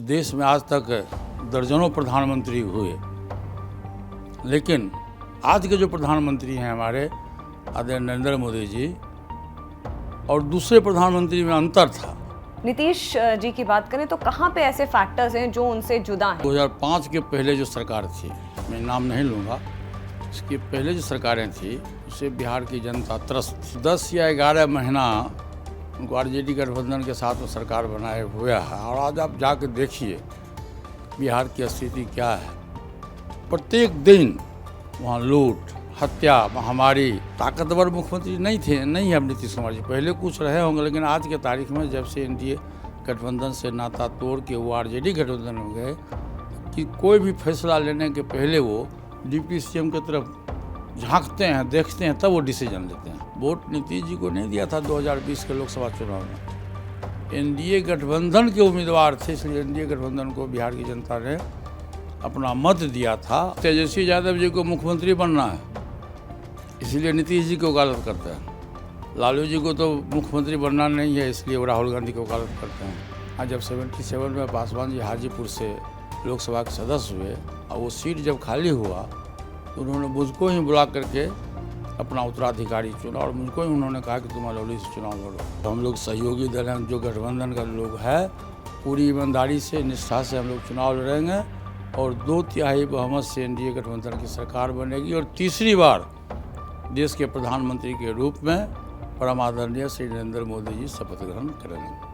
देश में आज तक दर्जनों प्रधानमंत्री हुए, लेकिन आज के जो प्रधानमंत्री हैं हमारे आदरणीय नरेंद्र मोदी जी और दूसरे प्रधानमंत्री में अंतर था। नीतीश जी की बात करें तो कहाँ पे ऐसे फैक्टर्स हैं जो उनसे जुदा हैं? 2005 के पहले जो सरकार थी, मैं नाम नहीं लूँगा, इसके पहले जो सरकारें थी उससे बिहार की जनता त्रस्त थी। 10 या 11 महीना उनको आरजेडी गठबंधन के साथ में सरकार बनाए हुआ है और आज आप जाकर देखिए बिहार की स्थिति क्या है। प्रत्येक दिन वहाँ लूट, हत्या, महामारी। ताकतवर मुख्यमंत्री नहीं है अब नीतीश कुमार जी, पहले कुछ रहे होंगे, लेकिन आज के तारीख में जब से एनडीए गठबंधन से नाता तोड़ के वो आरजेडी गठबंधन हो गए कि कोई भी फैसला लेने के पहले वो डिप्टी सीएम की तरफ झांकते हैं, देखते हैं, तब वो डिसीजन लेते हैं। वोट नीतीश जी को नहीं दिया था 2020 के लोकसभा चुनाव में, एनडीए गठबंधन के उम्मीदवार थे, इसलिए एनडीए गठबंधन को बिहार की जनता ने अपना मत दिया था। तेजस्वी यादव जी को मुख्यमंत्री बनना है, इसलिए नीतीश जी को वकालत करते हैं। लालू जी को तो मुख्यमंत्री बनना नहीं है, इसलिए वो राहुल गांधी को वकालत करते हैं। आज जब 77 में पासवान जी हाजीपुर से लोकसभा के सदस्य हुए और वो सीट जब खाली हुआ तो उन्होंने मुझको ही बुला करके अपना उत्तराधिकारी चुना और मुझको ही उन्होंने कहा कि तुम अलौली से चुनाव लड़ो। तो हम लोग सहयोगी दल हैं, जो गठबंधन का लोग है, पूरी ईमानदारी से, निष्ठा से हम लोग चुनाव लड़ेंगे और 2/3 बहुमत से एनडीए गठबंधन की सरकार बनेगी और तीसरी बार देश के प्रधानमंत्री के रूप में परम आदरणीय श्री नरेंद्र मोदी जी शपथ ग्रहण करेंगे।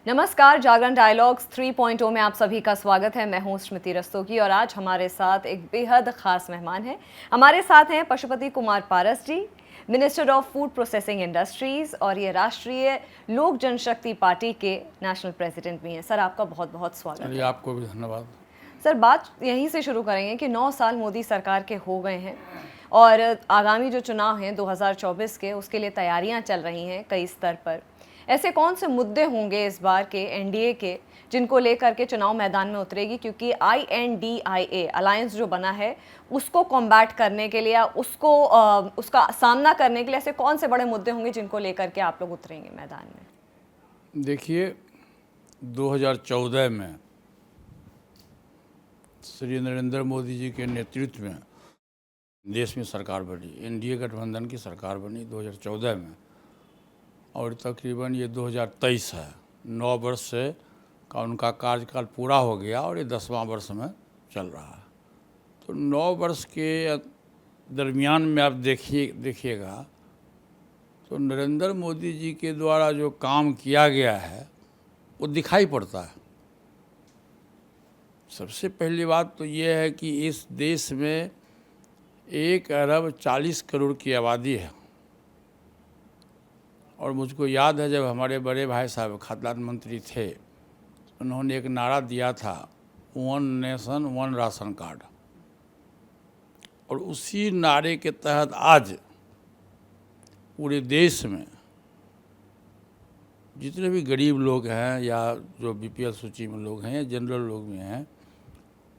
नमस्कार, जागरण डायलॉग्स 3.0 में आप सभी का स्वागत है। मैं हूं स्मृति रस्तोगी और आज हमारे साथ एक बेहद खास मेहमान हैं। हमारे साथ हैं Pashupati Kumar Paras ji, minister of food processing industries, और ये राष्ट्रीय लोक जनशक्ति पार्टी के नेशनल प्रेसिडेंट भी हैं। सर, आपका बहुत बहुत स्वागत है। आपको भी धन्यवाद। सर, बात यहीं से शुरू करेंगे कि 9 साल मोदी सरकार के हो गए हैं और आगामी जो चुनाव हैं 2024 के, उसके लिए तैयारियां चल रही हैं कई स्तर पर। ऐसे कौन से मुद्दे होंगे इस बार के एनडीए के जिनको लेकर के चुनाव मैदान में उतरेगी, क्योंकि INDIA अलायंस जो बना है उसको कॉम्बैट करने के लिए, उसका सामना करने के लिए ऐसे कौन से बड़े मुद्दे होंगे जिनको लेकर के आप लोग उतरेंगे मैदान में? देखिए, 2014 में श्री नरेंद्र मोदी जी के नेतृत्व में देश में सरकार बनी, एनडीए गठबंधन की सरकार बनी 2014 में और तकरीबन ये 2023 है। 9 वर्ष से का उनका कार्यकाल पूरा हो गया और ये 10वां वर्ष में चल रहा है। तो 9 वर्ष के दरमियान में आप देखिएगा तो नरेंद्र मोदी जी के द्वारा जो काम किया गया है वो दिखाई पड़ता है। सबसे पहली बात तो ये है कि इस देश में 1 अरब 40 करोड़ की आबादी है और मुझको याद है जब हमारे बड़े भाई साहब खाद्यान्न मंत्री थे, उन्होंने एक नारा दिया था, 1 नेशन 1 राशन कार्ड, और उसी नारे के तहत आज पूरे देश में जितने भी गरीब लोग हैं या जो बीपीएल सूची में लोग हैं या जनरल लोग भी हैं,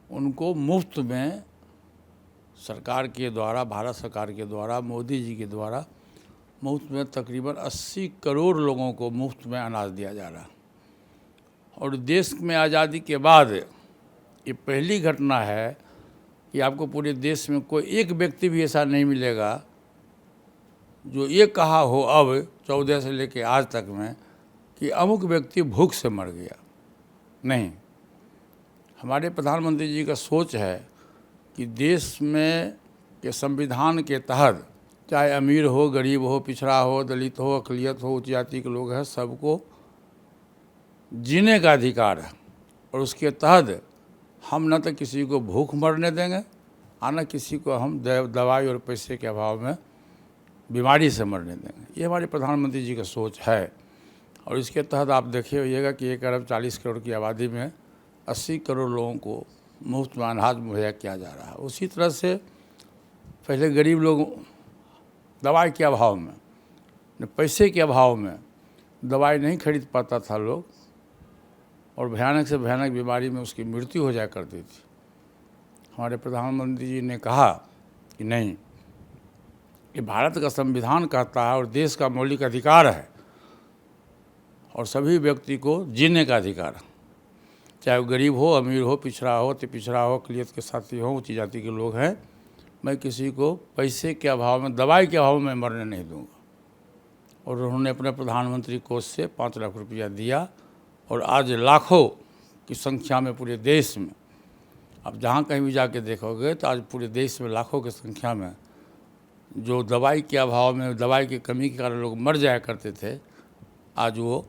उनको मुफ्त में सरकार के द्वारा, भारत सरकार के द्वारा, मोदी जी के द्वारा मुफ्त में तकरीबन 80 करोड़ लोगों को मुफ्त में अनाज दिया जा रहा है। और देश में आज़ादी के बाद ये पहली घटना है कि आपको पूरे देश में कोई एक व्यक्ति भी ऐसा नहीं मिलेगा जो ये कहा हो अब 14 से लेकर आज तक में कि अमुक व्यक्ति भूख से मर गया। नहीं, हमारे प्रधानमंत्री जी का सोच है कि देश में के संविधान के तहत चाहे अमीर हो, गरीब हो, पिछड़ा हो, दलित हो, अक़लियत हो, उच्च जाति के लोग हैं, सबको जीने का अधिकार है। और उसके तहत हम न तो किसी को भूख मरने देंगे और न किसी को हम दवाई और पैसे के अभाव में बीमारी से मरने देंगे। ये हमारे प्रधानमंत्री जी का सोच है और इसके तहत आप देखिए होइएगा कि 1 अरब 40 करोड़ की आबादी में 80 करोड़ लोगों को मुफ्त में अनाज मुहैया किया जा रहा है। उसी तरह से पहले गरीब लोग दवाई के अभाव में, पैसे के अभाव में दवाई नहीं खरीद पाता था लोग और भयानक से भयानक बीमारी में उसकी मृत्यु हो जाया करती थी। हमारे प्रधानमंत्री जी ने कहा कि नहीं, ये भारत का संविधान कहता है और देश का मौलिक अधिकार है और सभी व्यक्ति को जीने का अधिकार, चाहे वो गरीब हो, अमीर हो, पिछड़ा हो, अति पिछड़ा हो, अक़लियत के साथी हो, ऊँची जाति के लोग हैं, मैं किसी को पैसे के अभाव में, दवाई के अभाव में मरने नहीं दूंगा। और उन्होंने अपने प्रधानमंत्री कोष से 5 लाख रुपया दिया और आज लाखों की संख्या में पूरे देश में, अब जहाँ कहीं भी जाके देखोगे तो आज पूरे देश में लाखों की संख्या में जो दवाई के अभाव में, दवाई की कमी के कारण लोग मर जाया करते थे, आज वो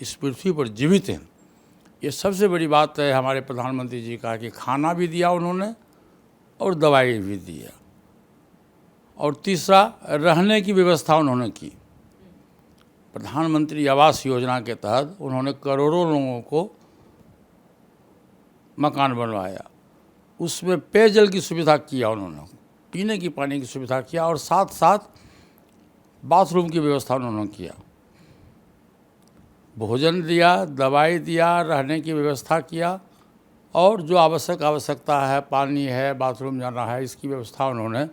इस पृथ्वी पर जीवित हैं। ये सबसे बड़ी बात है हमारे प्रधानमंत्री जी का कि खाना भी दिया उन्होंने और दवाई भी दिया, और तीसरा रहने की व्यवस्था उन्होंने की। प्रधानमंत्री आवास योजना के तहत उन्होंने करोड़ों लोगों को मकान बनवाया, उसमें पेयजल की सुविधा किया उन्होंने, पीने की पानी की सुविधा किया, और साथ साथ बाथरूम की व्यवस्था उन्होंने किया। भोजन दिया, दवाई दिया, रहने की व्यवस्था किया, और जो आवश्यकता है, पानी है, बाथरूम जाना है, इसकी व्यवस्था उन्होंने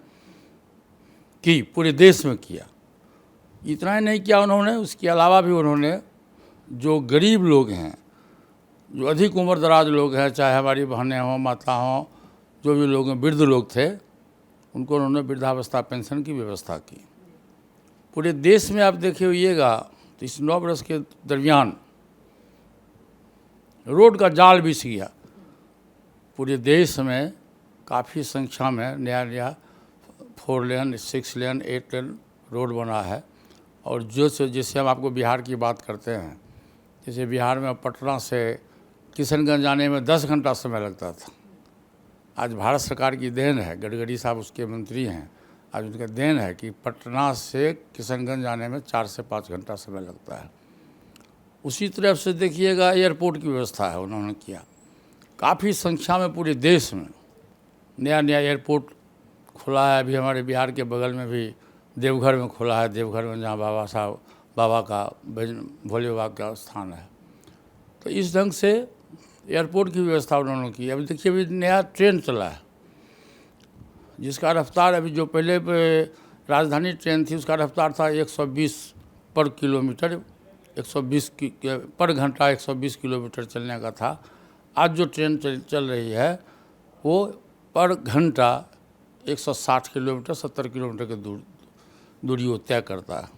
की, पूरे देश में किया। इतना ही नहीं किया उन्होंने, उसके अलावा भी उन्होंने जो गरीब लोग हैं, जो अधिक उम्र दराज लोग हैं, चाहे हमारी बहनें हों, माता हों, जो भी लोग हैं, वृद्ध लोग थे, उनको उन्होंने वृद्धावस्था पेंशन की व्यवस्था की। पूरे देश में आप देखे होइएगा तो इस 9 वर्ष के दरमियान रोड का जाल बिछ गया। पूरे देश में काफ़ी संख्या में नया 4 लेन, 6 लेन, 8 लेन रोड बना है। और जैसे हम आपको बिहार की बात करते हैं, जैसे बिहार में पटना से किशनगंज जाने में 10 घंटा समय लगता था, आज भारत सरकार की देन है, गडकरी साहब उसके मंत्री हैं, आज उनका देन है कि पटना से किशनगंज जाने में 4 से 5 घंटा समय लगता है। उसी तरह से देखिएगा एयरपोर्ट की व्यवस्था है उन्होंने किया। काफ़ी संख्या में पूरे देश में नया एयरपोर्ट खुला है। अभी हमारे बिहार के बगल में भी देवघर में खुला है, देवघर में जहाँ बाबा का भोले बाबा का स्थान है। तो इस ढंग से एयरपोर्ट की व्यवस्था उन्होंने की। अभी देखिए अभी नया ट्रेन चला है जिसका रफ्तार, अभी जो पहले राजधानी ट्रेन थी उसका रफ्तार था 120 पर किलोमीटर, 120 पर घंटा 120 किलोमीटर चलने का था। आज जो ट्रेन चल रही है वो पर घंटा 160 किलोमीटर, 70 किलोमीटर की दूरी वो तय करता है।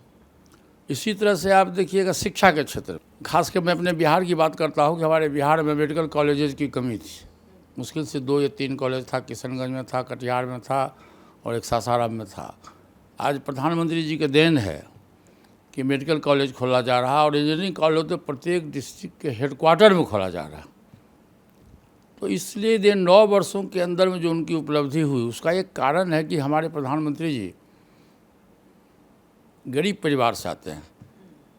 इसी तरह से आप देखिएगा शिक्षा के क्षेत्र, खासकर मैं अपने बिहार की बात करता हूँ कि हमारे बिहार में मेडिकल कॉलेजेस की कमी थी। मुश्किल से 2 या 3 कॉलेज था, किशनगंज में था, कटिहार में था और एक सासाराम में था। आज प्रधानमंत्री जी के देन है कि मेडिकल कॉलेज खोला जा रहा है और इंजीनियरिंग कॉलेज तो प्रत्येक डिस्ट्रिक्ट के हेडक्वार्टर में खोला जा रहा है। तो इसलिए ये 9 वर्षों के अंदर में जो उनकी उपलब्धि हुई उसका एक कारण है कि हमारे प्रधानमंत्री जी गरीब परिवार से आते हैं,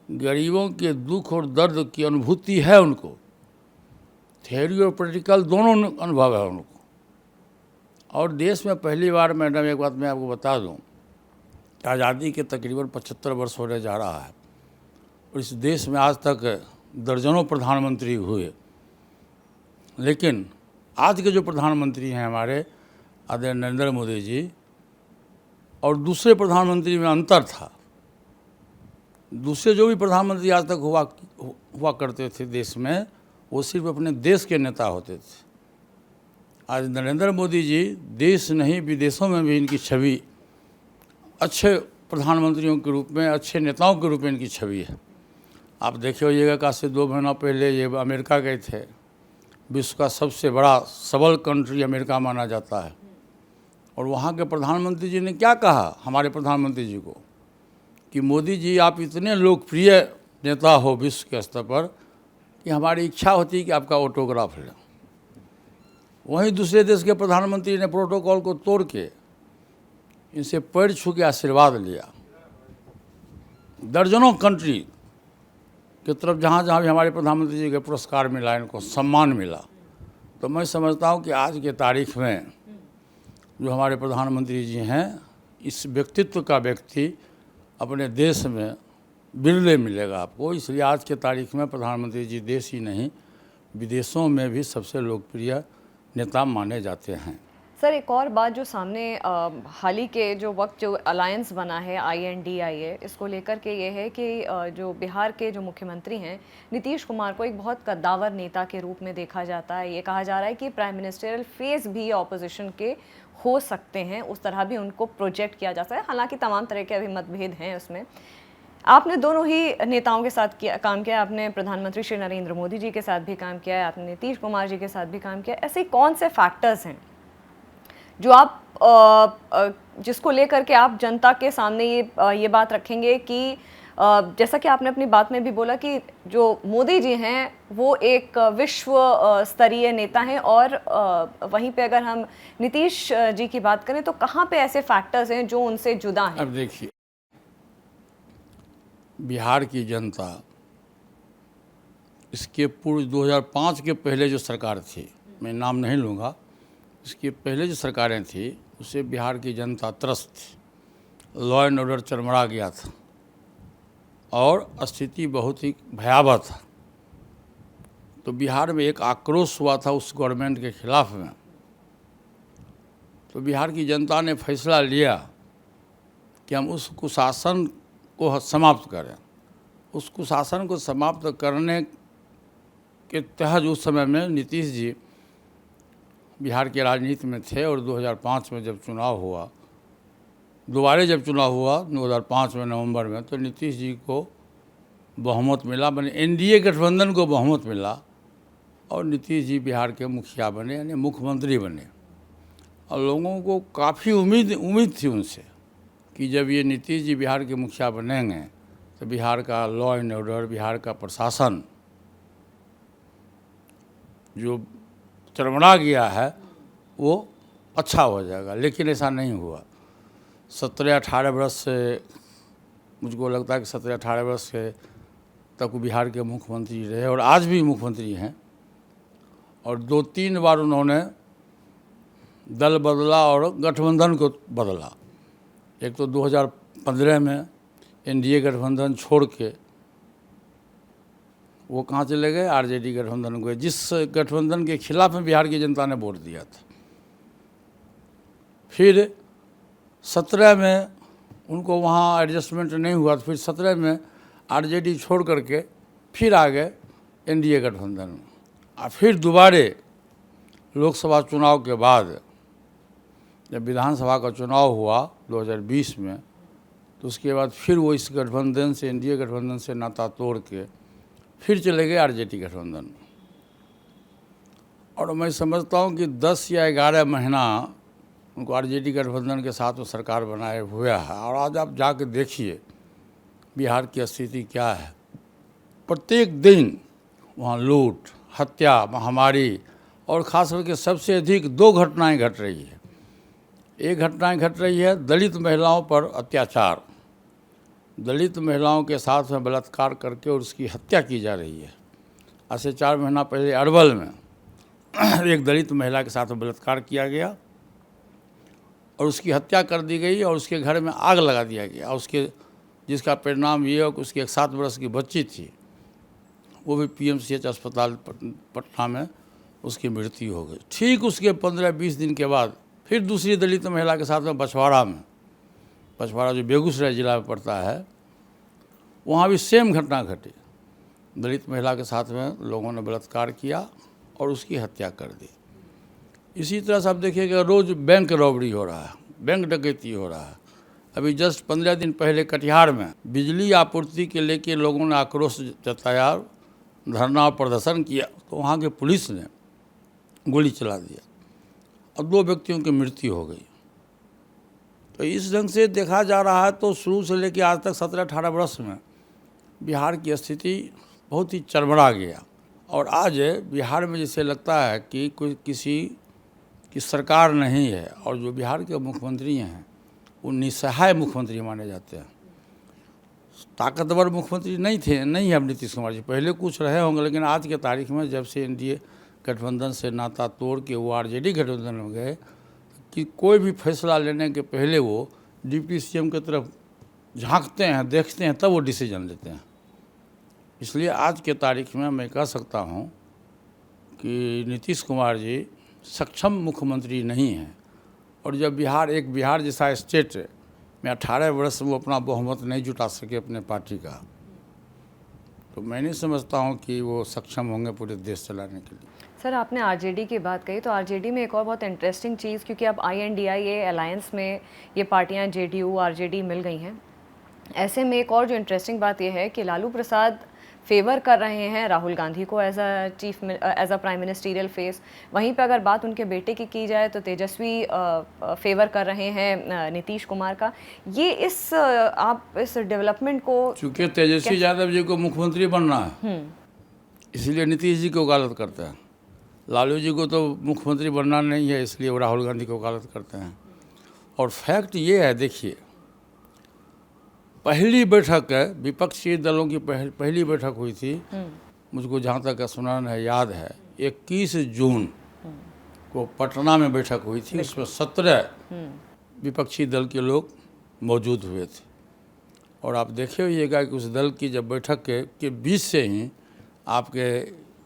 गरीबों के दुख और दर्द की अनुभूति है उनको, थ्योरी और प्रैक्टिकल दोनों अनुभव है उनको। और देश में पहली बार, मैडम एक बात मैं आपको बता दूं, आज़ादी के तकरीबन 75 वर्ष होने जा रहा है और इस देश में आज तक दर्जनों प्रधानमंत्री हुए, लेकिन आज के जो प्रधानमंत्री हैं हमारे आदरणीय नरेंद्र मोदी जी और दूसरे प्रधानमंत्री में अंतर था। दूसरे जो भी प्रधानमंत्री आज तक हुआ करते थे देश में, वो सिर्फ अपने देश के नेता होते थे। आज नरेंद्र मोदी जी देश नहीं विदेशों में भी इनकी छवि, अच्छे प्रधानमंत्रियों के रूप में, अच्छे नेताओं के रूप में इनकी छवि है। आप देखे होइएगा कि आज से 2 महीना पहले ये अमेरिका गए थे। विश्व का सबसे बड़ा सबल कंट्री अमेरिका माना जाता है और वहाँ के प्रधानमंत्री जी ने क्या कहा हमारे प्रधानमंत्री जी को कि मोदी जी आप इतने लोकप्रिय नेता हो विश्व के स्तर पर कि हमारी इच्छा होती है कि आपका ऑटोग्राफ लें। वहीं दूसरे देश के प्रधानमंत्री ने प्रोटोकॉल को तोड़ के इनसे पैर छू के आशीर्वाद लिया। दर्जनों कंट्री की तरफ जहाँ जहाँ भी हमारे प्रधानमंत्री जी के पुरस्कार मिला, इनको सम्मान मिला, तो मैं समझता हूँ कि आज के तारीख में जो हमारे प्रधानमंत्री जी हैं, इस व्यक्तित्व का व्यक्ति अपने देश में बिरले मिलेगा आपको। इसलिए आज के तारीख में प्रधानमंत्री जी देश ही नहीं विदेशों में भी सबसे लोकप्रिय नेता माने जाते हैं। सर एक और बात जो सामने हाल ही के जो वक्त जो अलायंस बना है INDIA, इसको लेकर के ये है कि जो बिहार के जो मुख्यमंत्री हैं नीतीश कुमार को एक बहुत कद्दावर नेता के रूप में देखा जाता है। ये कहा जा रहा है कि प्राइम मिनिस्टरियल फेस भी ऑपोजिशन के हो सकते हैं, उस तरह भी उनको प्रोजेक्ट किया जा सकता है। हालांकि तमाम तरह के अभी मतभेद हैं उसमें। आपने दोनों ही नेताओं के साथ काम किया, आपने प्रधानमंत्री श्री नरेंद्र मोदी जी के साथ भी काम किया है, आपने नीतीश कुमार जी के साथ भी काम किया। ऐसे कौन से फैक्टर्स हैं जो आप जिसको लेकर के आप जनता के सामने ये बात रखेंगे कि जैसा कि आपने अपनी बात में भी बोला कि जो मोदी जी हैं वो एक विश्व स्तरीय नेता हैं, और वहीं पे अगर हम नीतीश जी की बात करें तो कहाँ पे ऐसे फैक्टर्स हैं जो उनसे जुदा हैं? अब देखिए, बिहार की जनता इसके पूर्व 2005 के पहले जो सरकार थी, मैं नाम नहीं लूँगा, इसके पहले जो सरकारें थी उससे बिहार की जनता त्रस्त थी। लॉ एंड ऑर्डर चरमरा गया था और स्थिति बहुत ही भयावह था। तो बिहार में एक आक्रोश हुआ था उस गवर्नमेंट के खिलाफ में। तो बिहार की जनता ने फैसला लिया कि हम उस कुशासन को समाप्त करें। उस कुशासन को समाप्त करने के तहत उस समय में नीतीश जी बिहार के राजनीति में थे, और 2005 में जब चुनाव हुआ, दोबारा जब चुनाव हुआ 2005 में नवंबर में, तो नीतीश जी को बहुमत मिला, बने NDA गठबंधन को बहुमत मिला, और नीतीश जी बिहार के मुखिया बने, यानी मुख्यमंत्री बने। और लोगों को काफ़ी उम्मीद थी उनसे कि जब ये नीतीश जी बिहार के मुखिया बनेंगे तो बिहार का लॉ एंड ऑर्डर, बिहार का प्रशासन जो चरमरा गया है वो अच्छा हो जाएगा। लेकिन ऐसा नहीं हुआ। 17-18 वर्ष से, मुझको लगता है कि 17-18 वर्ष से तक बिहार के मुख्यमंत्री रहे, और आज भी मुख्यमंत्री हैं। और 2-3 बार उन्होंने दल बदला और गठबंधन को बदला। एक तो 2015 में NDA गठबंधन छोड़ के वो कहाँ चले गए, RJD गठबंधन को, जिस गठबंधन के खिलाफ में बिहार की जनता ने वोट दिया था। फिर 17 में उनको वहाँ एडजस्टमेंट नहीं हुआ, तो फिर 17 में RJD छोड़ करके फिर आ गए NDA गठबंधन। और फिर दोबारे लोकसभा चुनाव के बाद जब विधानसभा का चुनाव हुआ 2020 में, तो उसके बाद फिर वो इस गठबंधन से, NDA गठबंधन से नाता तोड़ के फिर चले गए RJD गठबंधन। और मैं समझता हूँ कि 10 या 11 महीना उनको RJD गठबंधन के साथ वो सरकार बनाए हुआ है। और आज आप जाके देखिए बिहार की स्थिति क्या है। प्रत्येक दिन वहाँ लूट, हत्या, महामारी, और ख़ास करके सबसे अधिक 2 घटनाएं घट रही है। एक घटनाएं घट रही है दलित महिलाओं पर अत्याचार, दलित महिलाओं के साथ में बलात्कार करके और उसकी हत्या की जा रही है। आज से 4 महीना पहले अरवल में एक दलित महिला के साथ बलात्कार किया गया और उसकी हत्या कर दी गई, और उसके घर में आग लगा दिया गया। उसके जिसका परिणाम ये हो कि उसकी एक 7 वर्ष की बच्ची थी, वो भी PMCH अस्पताल पटना में उसकी मृत्यु हो गई। ठीक उसके 15-20 दिन के बाद फिर दूसरी दलित महिला के साथ में बछवाड़ा जो बेगूसराय जिला में पड़ता है, वहाँ भी सेम घटना घटी। दलित महिला के साथ में लोगों ने बलात्कार किया और उसकी हत्या कर दी। इसी तरह से आप देखिएगा रोज़ बैंक रॉबरी हो रहा है, बैंक डकैती हो रहा है। अभी जस्ट 15 दिन पहले कटिहार में बिजली आपूर्ति के लेके लोगों ने आक्रोश जताया, धरना और प्रदर्शन किया, तो वहाँ के पुलिस ने गोली चला दिया और 2 व्यक्तियों की मृत्यु हो गई। तो इस ढंग से देखा जा रहा है तो शुरू से लेकर आज तक 17-18 वर्ष में बिहार की स्थिति बहुत ही चरमरा गया। और आज बिहार में जैसे लगता है कि कोई किसी की सरकार नहीं है, और जो बिहार के मुख्यमंत्री हैं वो निस्सहाय मुख्यमंत्री माने जाते हैं। ताकतवर मुख्यमंत्री नहीं है अब नीतीश कुमार जी। पहले कुछ रहे होंगे, लेकिन आज के तारीख में जब से NDA गठबंधन से नाता तोड़ के वो RJD गठबंधन में गए, कि कोई भी फैसला लेने के पहले वो डिप्टी CM की तरफ झांकते हैं, देखते हैं, तब वो डिसीजन लेते हैं। इसलिए आज के तारीख में मैं कह सकता हूँ कि नीतीश कुमार जी सक्षम मुख्यमंत्री नहीं हैं। और जब बिहार जैसा स्टेट में 18 वर्ष में वो अपना बहुमत नहीं जुटा सके अपने पार्टी का, तो मैं नहीं समझता हूँ कि वो सक्षम होंगे पूरे देश चलाने के लिए। सर, आपने आरजेडी की बात कही, तो आरजेडी में एक और बहुत इंटरेस्टिंग चीज़, क्योंकि अब INDIA अलायंस में ये पार्टियां JDU आरजेडी मिल गई हैं, ऐसे में एक और जो इंटरेस्टिंग बात यह है कि लालू प्रसाद फेवर कर रहे हैं राहुल गांधी को as a prime ministerial face. वहीं पे अगर बात उनके बेटे की जाए तो तेजस्वी फेवर कर रहे हैं नीतीश कुमार का। ये आप इस डेवलपमेंट को, चूँकि तेजस्वी यादव जी को मुख्यमंत्री बनना है इसलिए नीतीश जी को वकालत करते हैं, लालू जी को तो मुख्यमंत्री बनना नहीं है इसलिए वो राहुल गांधी को वकालत करते हैं। और फैक्ट ये है, देखिए, पहली बैठक है विपक्षी दलों की पहली बैठक हुई थी, मुझको जहाँ तक स्मरण है, याद है, 21 जून को पटना में बैठक हुई थी। उसमें 17 विपक्षी दल के लोग मौजूद हुए थे। और आप देखे होइएगा कि उस दल की जब बैठक के बीच से ही आपके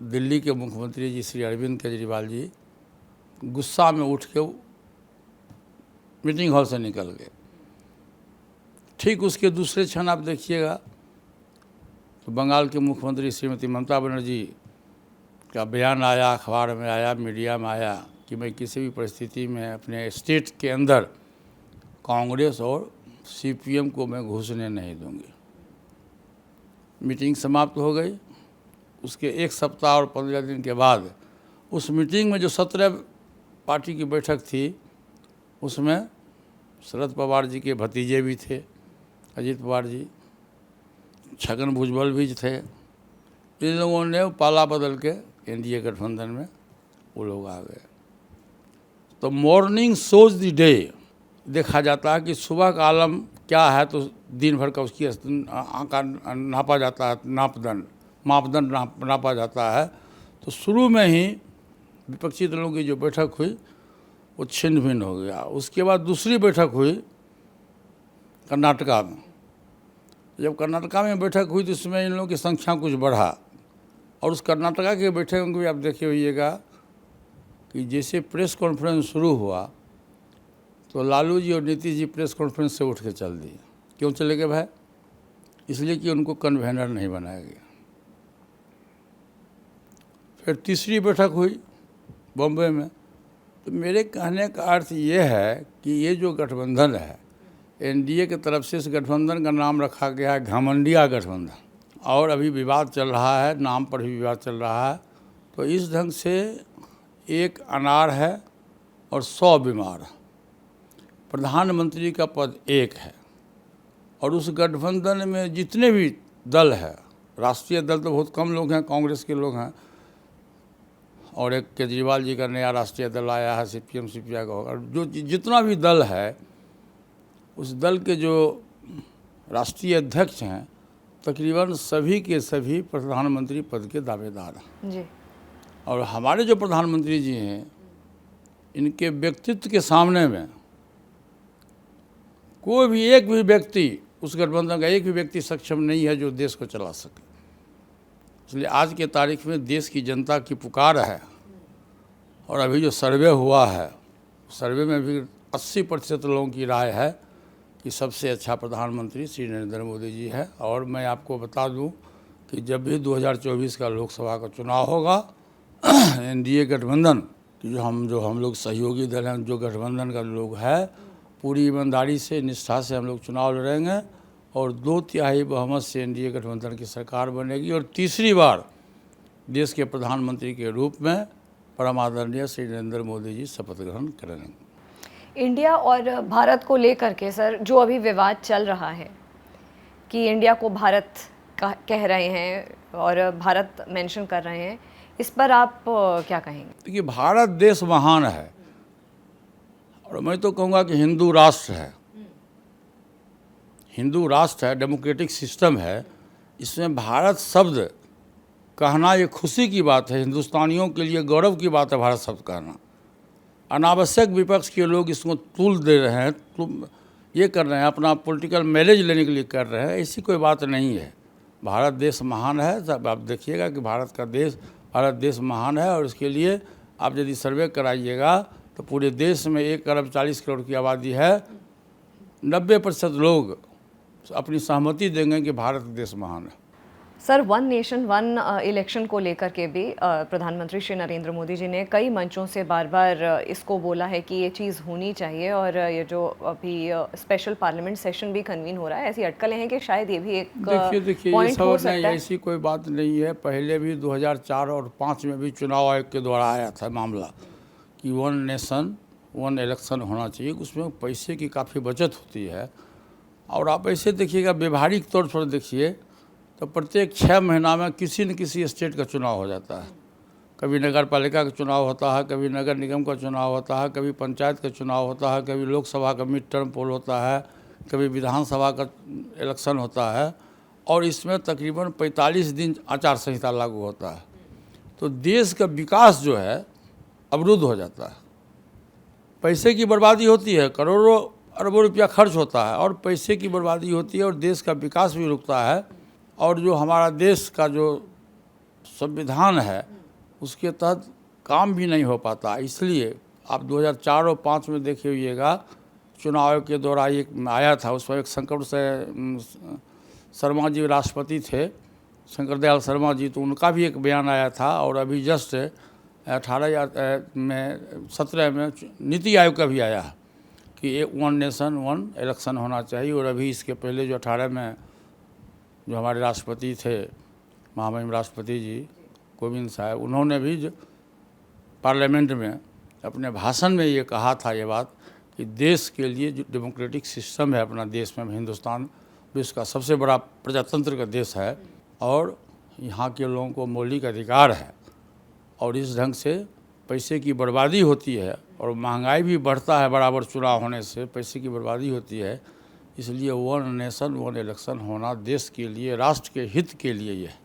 दिल्ली के मुख्यमंत्री जी श्री अरविंद केजरीवाल जी गुस्सा में उठ के मीटिंग हॉल से निकल गए। ठीक उसके दूसरे क्षण आप देखिएगा तो बंगाल के मुख्यमंत्री श्रीमती ममता बनर्जी का बयान आया, अखबार में आया, मीडिया में आया कि मैं किसी भी परिस्थिति में अपने स्टेट के अंदर कांग्रेस और CPM को मैं घुसने नहीं दूंगी। मीटिंग समाप्त हो गई। उसके 1 सप्ताह और 15 दिन के बाद उस मीटिंग में जो 17 पार्टी की बैठक थी उसमें शरद पवार जी के भतीजे भी थे, अजीत पवार जी, छगन भुजबल भी थे। इन लोगों ने पाला बदल के NDA गठबंधन में वो लोग आ गए। तो मॉर्निंग सोज द डे देखा जाता है कि सुबह का आलम क्या है तो दिन भर का उसकी आंका नापा जाता है, मापदंड नापा जाता है। तो शुरू में ही विपक्षी दलों की जो बैठक हुई वो छिन्न भिन्न हो गया। उसके बाद दूसरी बैठक हुई कर्नाटका में। जब कर्नाटका में बैठक हुई तो उसमें इन लोगों की संख्या कुछ बढ़ा। और उस कर्नाटका के बैठक में भी आप देखे होइएगा कि जैसे प्रेस कॉन्फ्रेंस शुरू हुआ तो लालू जी और नीतीश जी प्रेस कॉन्फ्रेंस से उठ के चल दिए। क्यों चले गए भाई? इसलिए कि उनको कन्वेनर नहीं बनाया गया। फिर तीसरी बैठक हुई बॉम्बे में। तो मेरे कहने का अर्थ ये है कि ये जो गठबंधन है, NDA की तरफ से इस गठबंधन का नाम रखा गया है घमंडिया गठबंधन, और अभी विवाद चल रहा है, नाम पर भी विवाद चल रहा है। तो इस ढंग से एक अनार है और 100 बीमार है। प्रधानमंत्री का पद एक है और उस गठबंधन में जितने भी दल है, राष्ट्रीय दल तो बहुत कम लोग हैं, कांग्रेस के लोग हैं, और एक केजरीवाल जी का नया राष्ट्रीय दल आया है, CPM CPI का। और जो जितना भी दल है उस दल के जो राष्ट्रीय अध्यक्ष हैं तकरीबन सभी के सभी प्रधानमंत्री पद के दावेदार हैं जी। और हमारे जो प्रधानमंत्री जी हैं इनके व्यक्तित्व के सामने में कोई भी एक भी व्यक्ति, उस गठबंधन का एक भी व्यक्ति सक्षम नहीं है जो देश को चला सके। इसलिए आज के तारीख में देश की जनता की पुकार है। और अभी जो सर्वे हुआ है, सर्वे में भी 80% लोगों की राय है कि सबसे अच्छा प्रधानमंत्री श्री नरेंद्र मोदी जी है। और मैं आपको बता दूं कि जब भी 2024 का लोकसभा का चुनाव होगा NDA गठबंधन की जो हम लोग सहयोगी दल हैं, जो गठबंधन का लोग है, पूरी ईमानदारी से, निष्ठा से हम लोग चुनाव लड़ेंगे और 2/3 बहुमत से NDA गठबंधन की सरकार बनेगी और तीसरी बार देश के प्रधानमंत्री के रूप में परम आदरणीय श्री नरेंद्र मोदी जी शपथ ग्रहण करेंगे। इंडिया और भारत को लेकर के सर जो अभी विवाद चल रहा है कि इंडिया को भारत कह रहे हैं और भारत मेंशन कर रहे हैं, इस पर आप क्या कहेंगे? देखिए, भारत देश महान है और मैं तो कहूँगा कि हिंदू राष्ट्र है। हिंदू राष्ट्र है, डेमोक्रेटिक सिस्टम है। इसमें भारत शब्द कहना ये खुशी की बात है, हिंदुस्तानियों के लिए गौरव की बात है भारत शब्द कहना। अनावश्यक विपक्ष के लोग इसको तूल दे रहे हैं, ये कर रहे हैं, अपना पॉलिटिकल मैलेज लेने के लिए कर रहे हैं। ऐसी कोई बात नहीं है। भारत देश महान है। सब आप देखिएगा कि भारत देश महान है और इसके लिए आप यदि सर्वे कराइएगा तो पूरे देश में 1 अरब 40 करोड़ की आबादी है, 90% लोग अपनी सहमति देंगे कि भारत देश महान है। Sir, one nation one election को लेकर के भी प्रधानमंत्री श्री नरेंद्र मोदी जी ने कई मंचों से बार बार इसको बोला है कि ये चीज़ होनी चाहिए, और ये जो अभी स्पेशल पार्लियामेंट सेशन भी कन्वीन हो रहा है, ऐसी अटकलें हैं कि शायद ये भी एक देखिए ये पॉइंट हो सब नहीं, सकता है। ऐसी कोई बात नहीं है। पहले भी 2004 और 2005 में भी चुनाव आयोग के द्वारा आया था मामला कि वन नेशन वन इलेक्शन होना चाहिए। उसमें पैसे की काफ़ी बचत होती है। और आप ऐसे देखिएगा, व्यवहारिक तौर पर देखिए तो प्रत्येक 6 महीना में किसी न किसी स्टेट का चुनाव हो जाता है। कभी नगर पालिका का चुनाव होता है, कभी नगर निगम का चुनाव होता है, कभी पंचायत का चुनाव होता है, कभी लोकसभा का मिड टर्म पोल होता है, कभी विधानसभा का इलेक्शन होता है। और इसमें तकरीबन 45 दिन आचार संहिता लागू होता है। तो देश का विकास जो है अवरुद्ध हो जाता है। पैसे की बर्बादी होती है, करोड़ों अरबों रुपया खर्च होता है और पैसे की बर्बादी होती है और देश का विकास भी रुकता है। और जो हमारा देश का जो संविधान है उसके तहत काम भी नहीं हो पाता। इसलिए आप 2004 और 2005 में देखे होइएगा, चुनाव आयोग के द्वारा एक आया था, उसमें एक शंकर शर्मा जी राष्ट्रपति थे, शंकर दयाल शर्मा जी, तो उनका भी एक बयान आया था। और अभी जस्ट 17 में नीति आयोग का भी आया है कि वन नेशन वन इलेक्शन होना चाहिए। और अभी इसके पहले जो 18 में जो हमारे राष्ट्रपति थे, महामहिम राष्ट्रपति जी कोविंद साहब, उन्होंने भी जो पार्लियामेंट में अपने भाषण में ये कहा था ये बात कि देश के लिए जो डेमोक्रेटिक सिस्टम है अपना देश में, हिंदुस्तान विश्व का सबसे बड़ा प्रजातंत्र का देश है और यहाँ के लोगों को मौलिक अधिकार है। और इस ढंग से पैसे की बर्बादी होती है और महंगाई भी बढ़ता है बराबर, चुनाव होने से पैसे की बर्बादी होती है। इसलिए वन नेशन वन इलेक्शन होना देश के लिए, राष्ट्र के हित के लिए ये है।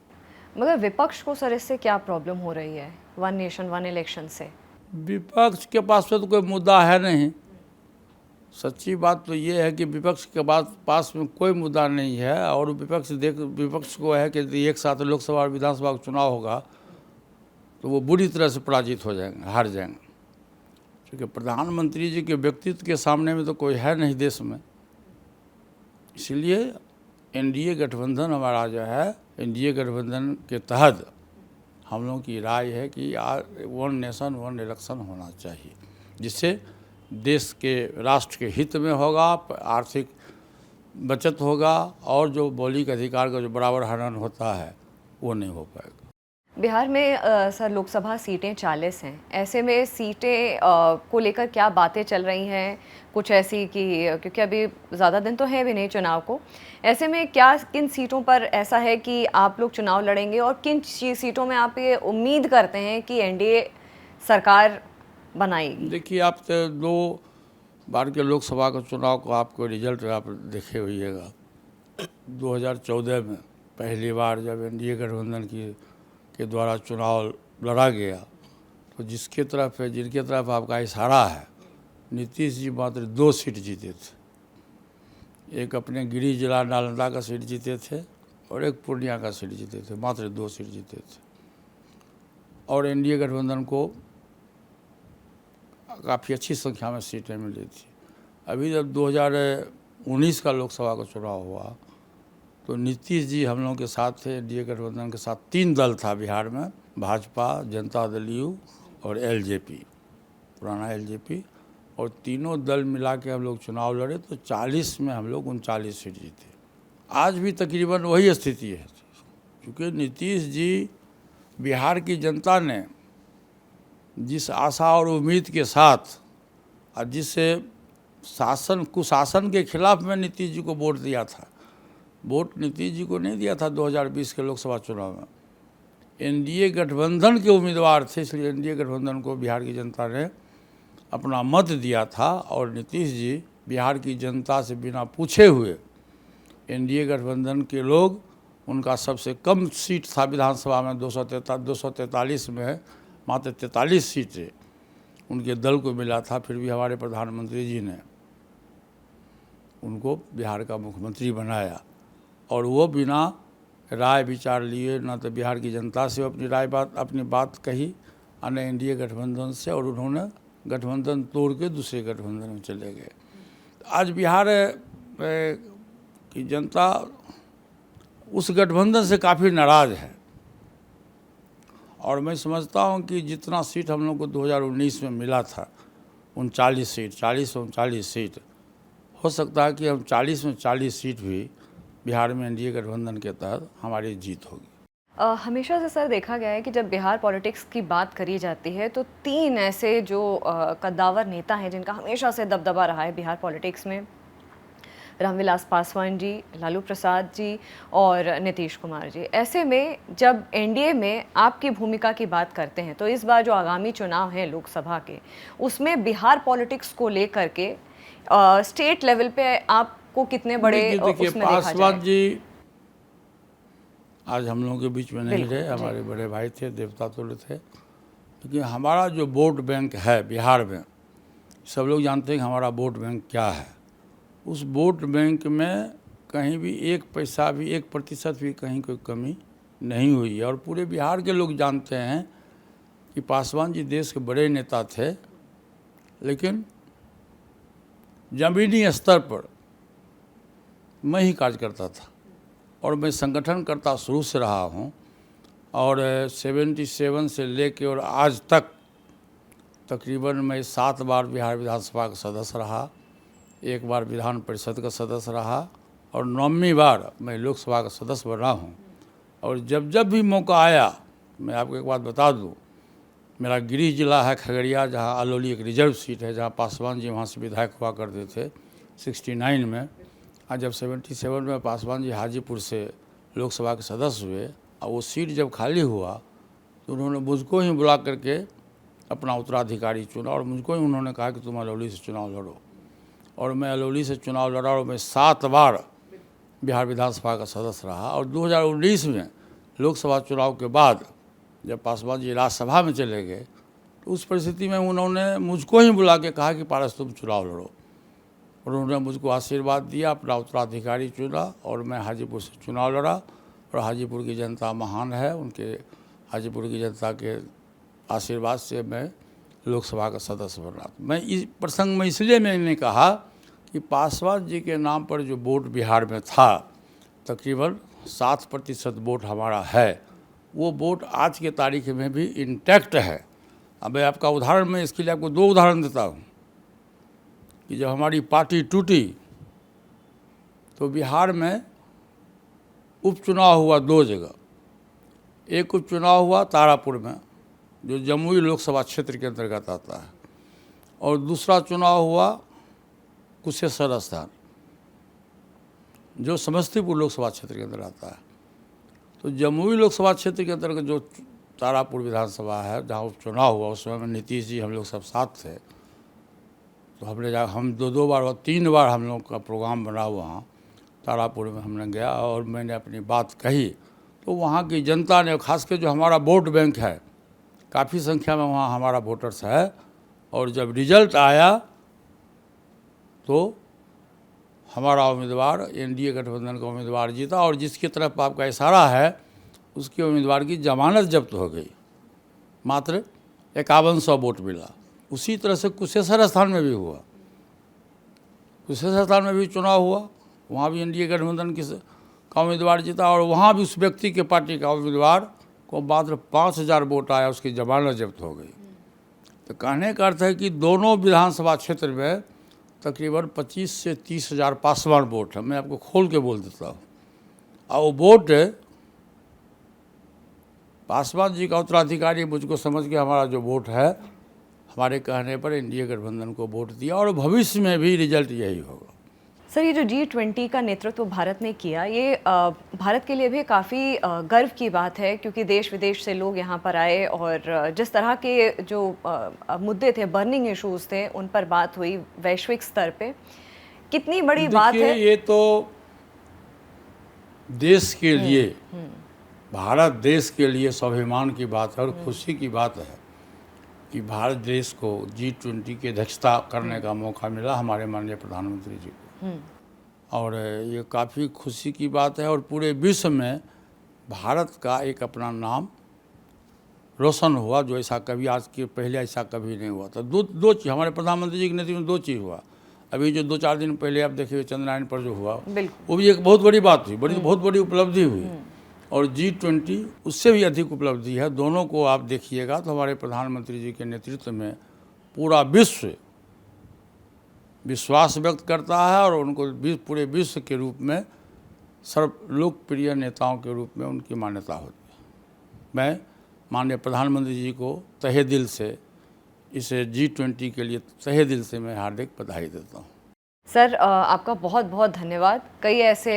मगर विपक्ष को सर इससे क्या प्रॉब्लम हो रही है वन नेशन वन इलेक्शन से? विपक्ष के पास तो कोई मुद्दा है नहीं। सच्ची बात तो ये है कि विपक्ष के पास में कोई मुद्दा नहीं है। और विपक्ष को है कि एक साथ लोकसभा और विधानसभा का चुनाव होगा तो वो बुरी तरह से पराजित हो जाएंगे, हार जाएंगे। क्योंकि प्रधानमंत्री जी के व्यक्तित्व के सामने में तो कोई है नहीं देश में। इसलिए एनडीए गठबंधन हमारा जो है, एनडीए गठबंधन के तहत हम लोगों की राय है कि वन नेशन वन इलेक्शन होना चाहिए, जिससे देश के राष्ट्र के हित में होगा, आर्थिक बचत होगा और जो मौलिक अधिकार का जो बराबर हनन होता है वो नहीं हो पाएगा। बिहार में सर लोकसभा सीटें 40 हैं। ऐसे में सीटें को लेकर क्या बातें चल रही हैं कुछ ऐसी कि, क्योंकि अभी ज़्यादा दिन तो है भी नहीं चुनाव को, ऐसे में क्या किन सीटों पर ऐसा है कि आप लोग चुनाव लड़ेंगे और किन सीटों में आप ये उम्मीद करते हैं कि एनडीए सरकार बनाएगी? देखिए, आप तो 2 बार के लोकसभा का चुनाव को आपको रिजल्ट आप देखे होइएगा। 2014 में पहली बार जब एनडीए गठबंधन के द्वारा चुनाव लड़ा गया तो जिनके तरफ आपका इशारा है, नीतीश जी मात्र 2 सीट जीते थे। एक अपने गिरिडीह जिला नालंदा का सीट जीते थे और एक पूर्णिया का सीट जीते थे, मात्र 2 सीट जीते थे। और एनडीए गठबंधन को काफ़ी अच्छी संख्या में सीटें मिली थी। अभी जब 2019 का लोकसभा का चुनाव हुआ तो नीतीश जी हम लोगों के साथ थे, एनडीए गठबंधन के साथ 3 दल था बिहार में, भाजपा, जनता दल यू और एलजेपी, पुराना एलजेपी, और तीनों दल मिला के हम लोग चुनाव लड़े तो 40 में हम लोग 39 सीट जीते। आज भी तकरीबन वही स्थिति है, क्योंकि नीतीश जी, बिहार की जनता ने जिस आशा और उम्मीद के साथ और जिससे कुशासन के खिलाफ में नीतीश जी को वोट दिया था, वोट नीतीश जी को नहीं दिया था 2020 के लोकसभा चुनाव में, एनडीए गठबंधन के उम्मीदवार थे। इसलिए एनडीए गठबंधन को बिहार की जनता ने अपना मत दिया था और नीतीश जी बिहार की जनता से बिना पूछे हुए, एनडीए गठबंधन के लोग, उनका सबसे कम सीट था विधानसभा में 243 में मात्र 43 सीटें उनके दल को मिला था। फिर भी हमारे प्रधानमंत्री जी ने उनको बिहार का मुख्यमंत्री बनाया और वो बिना राय विचार लिए न तो बिहार की जनता से अपनी बात कही, न एनडीए गठबंधन से, और उन्होंने गठबंधन तोड़ के दूसरे गठबंधन में चले गए। आज बिहार की जनता उस गठबंधन से काफ़ी नाराज़ है और मैं समझता हूं कि जितना सीट हम लोग को 2019 में मिला था 39 सीट, 40-39 सीट, हो सकता है कि हम 40 में 40 सीट भी बिहार में एनडीए गठबंधन के तहत हमारी जीत होगी। हमेशा से सर देखा गया है कि जब बिहार पॉलिटिक्स की बात करी जाती है तो तीन ऐसे जो कद्दावर नेता हैं जिनका हमेशा से दबदबा रहा है बिहार पॉलिटिक्स में, रामविलास पासवान जी, लालू प्रसाद जी और नीतीश कुमार जी। ऐसे में जब एनडीए में आपकी भूमिका की बात करते हैं तो इस बार जो आगामी चुनाव हैं लोकसभा के, उसमें बिहार पॉलिटिक्स को लेकर के स्टेट लेवल पे आपको कितने बड़े देखिए उसमें देखा पासवान जाए? जी आज हम लोगों के बीच में नहीं रहे, हमारे बड़े भाई थे, देवता तुल्य थे, लेकिन हमारा जो वोट बैंक है बिहार में, सब लोग जानते हैं कि हमारा वोट बैंक क्या है। उस वोट बैंक में कहीं भी 1 पैसा भी 1% भी कहीं कोई कमी नहीं हुई है और पूरे बिहार के लोग जानते हैं कि पासवान जी देश के बड़े नेता थे, लेकिन ज़मीनी स्तर पर मैं ही कार्य करता था और मैं संगठनकर्ता शुरू से रहा हूं और 77 से लेके और आज तक तकरीबन मैं 7 बार बिहार विधानसभा का सदस्य रहा, 1 बार विधान परिषद का सदस्य रहा और 9वीं बार मैं लोकसभा का सदस्य बना हूं। और जब जब भी मौका आया, मैं आपको एक बात बता दूं, मेरा गृह जिला है खगड़िया, जहां अलौली एक रिजर्व सीट है, जहां पासवान जी वहां से विधायक हुआ करते थे 69 में। आज जब 77 में पासवान जी हाजीपुर से लोकसभा के सदस्य हुए और वो सीट जब खाली हुआ तो उन्होंने मुझको ही बुला करके अपना उत्तराधिकारी चुना और मुझको ही उन्होंने कहा कि तुम अलौली से चुनाव लड़ो और मैं अलौली से चुनाव लड़ा और मैं 7 बार बिहार विधानसभा का सदस्य रहा। और 2019 में लोकसभा चुनाव के बाद जब पासवान जी राज्यसभा में चले गए तो उस परिस्थिति में उन्होंने मुझको ही बुला के कहा कि पारस तुम चुनाव लड़ो और उन्होंने मुझको आशीर्वाद दिया, अपना उत्तराधिकारी चुना और मैं हाजीपुर से चुनाव लड़ा और हाजीपुर की जनता महान है, उनके हाजीपुर की जनता के आशीर्वाद से मैं लोकसभा का सदस्य बना। मैं इस प्रसंग में इसलिए मैंने कहा कि पासवान जी के नाम पर जो वोट बिहार में था तकरीबन 7% वोट हमारा है, वो वोट आज के तारीख में भी इंटैक्ट है। अब मैं आपका उदाहरण, मैं इसके लिए आपको 2 उदाहरण देता हूँ कि जब हमारी पार्टी टूटी तो बिहार में उपचुनाव हुआ 2 जगह। एक उपचुनाव हुआ तारापुर में जो जमुई लोकसभा क्षेत्र के अंतर्गत आता है और दूसरा चुनाव हुआ कुशेश्वर स्थान जो समस्तीपुर लोकसभा क्षेत्र के अंदर आता है। तो जमुई लोकसभा क्षेत्र के अंतर्गत जो तारापुर विधानसभा है जहाँ उपचुनाव हुआ, उस समय में नीतीश जी हम लोग सब साथ थे, तो हम 2 बार और 3 बार हम लोग का प्रोग्राम बना वहाँ तारापुर में हमने गया और मैंने अपनी बात कही तो वहाँ की जनता ने, खास कर जो हमारा वोट बैंक है, काफ़ी संख्या में वहाँ हमारा वोटर्स है और जब रिजल्ट आया तो हमारा उम्मीदवार एनडीए गठबंधन का उम्मीदवार जीता और जिसकी तरफ आपका इशारा है उसके उम्मीदवार की जमानत जब्त हो गई, मात्र 5100 वोट मिला। उसी तरह से कुशेश्वर स्थान में भी हुआ, कुशेश्वर स्थान में भी चुनाव हुआ, वहाँ भी एनडीए गठबंधन का उम्मीदवार जीता और वहाँ भी उस व्यक्ति के पार्टी का उम्मीदवार को मात्र 5000 वोट आया, उसकी जमानत जब्त हो गई। तो कहने का अर्थ है कि दोनों विधानसभा क्षेत्र में तकरीबन 25 से 30 हज़ार पासवान वोट है। मैं आपको खोल के बोल देता हूँ। और वो वोट पासवान जी का उत्तराधिकारी मुझको समझ के हमारा जो वोट है, हमारे कहने पर एनडीए गठबंधन को वोट दिया और भविष्य में भी रिजल्ट यही होगा। सर, ये जो G20 का नेतृत्व भारत ने किया, ये भारत के लिए भी काफ़ी गर्व की बात है क्योंकि देश विदेश से लोग यहाँ पर आए और जिस तरह के जो मुद्दे थे, बर्निंग इश्यूज थे, उन पर बात हुई वैश्विक स्तर पे। कितनी बड़ी बात है। ये तो देश के लिए, भारत देश के लिए स्वाभिमान की बात है और खुशी की बात है कि भारत देश को G20 की अध्यक्षता करने का मौका मिला हमारे माननीय प्रधानमंत्री जी को। और ये काफ़ी खुशी की बात है और पूरे विश्व में भारत का एक अपना नाम रोशन हुआ, जो ऐसा कभी आज के पहले ऐसा कभी नहीं हुआ था। दो चीज़ हमारे प्रधानमंत्री जी के नेतृत्व में दो चीज़ हुआ। अभी जो 2-4 दिन पहले आप देखिए चंद्रयान पर जो हुआ, वो भी एक बहुत बड़ी बात हुई, बहुत बड़ी उपलब्धि हुई। और G20 उससे भी अधिक उपलब्धि है। दोनों को आप देखिएगा तो हमारे प्रधानमंत्री जी के नेतृत्व में पूरा विश्व विश्वास व्यक्त करता है और उनको पूरे विश्व के रूप में सर्व लोकप्रिय नेताओं के रूप में उनकी मान्यता होती है। मैं माननीय प्रधानमंत्री जी को तहे दिल से इसे G20 के लिए तहे दिल से मैं हार्दिक बधाई देता हूँ। सर आपका बहुत बहुत धन्यवाद। कई ऐसे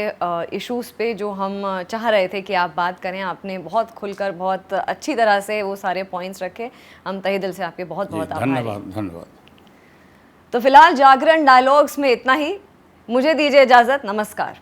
इश्यूज़ पे जो हम चाह रहे थे कि आप बात करें, आपने बहुत खुलकर बहुत अच्छी तरह से वो सारे पॉइंट्स रखे। हम तहे दिल से आपके बहुत बहुत आभारी हैं। धन्यवाद। तो फिलहाल जागरण डायलॉग्स में इतना ही। मुझे दीजिए इजाज़त। नमस्कार।